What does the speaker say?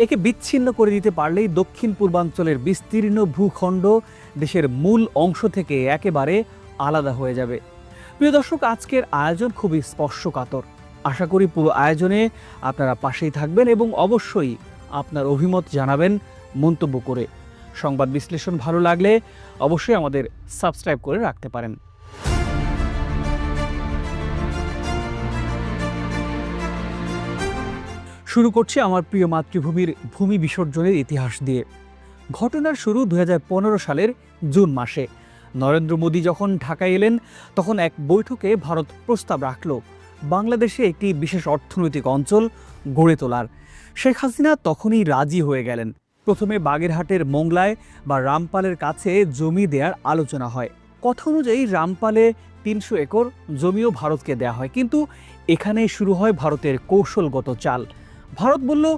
একে বিচ্ছিন্ন করে দিতে পারলেই দক্ষিণ পূর্বাঞ্চলের বিস্তীর্ণ ভূখণ্ড দেশের মূল অংশ থেকে একেবারে আলাদা হয়ে যাবে। প্রিয় দর্শক, আজকের আয়োজন খুবই স্পর্শকাতর। আশা করি পুরো আয়োজনে আপনারা পাশেই থাকবেন এবং অবশ্যই আপনার অভিমত জানাবেন মন্তব্য করে। সংবাদ বিশ্লেষণ ভালো লাগলে অবশ্যই আমাদের সাবস্ক্রাইব করে রাখতে পারেন। শুরু করছি আমার প্রিয় মাতৃভূমির ভূমি বিসর্জনের ইতিহাস দিয়ে। ঘটনার শুরু 2015 সালের জুন মাসে। নরেন্দ্র মোদী যখন ঢাকায় এলেন, তখন এক বৈঠকে ভারত প্রস্তাব রাখল বাংলাদেশে একটি বিশেষ অর্থনৈতিক অঞ্চল গড়ে তোলার। শেখ হাসিনা তখনই রাজি হয়ে গেলেন। প্রথমে বাগেরহাটের মোংলায় বা রামপালের কাছে জমি দেওয়ার আলোচনা হয়। কথা অনুযায়ী রামপালে 300 একর জমিও ভারতকে দেয়া হয়, কিন্তু এখানেই শুরু হয় ভারতের কৌশলগত চাল। ভারত বলল,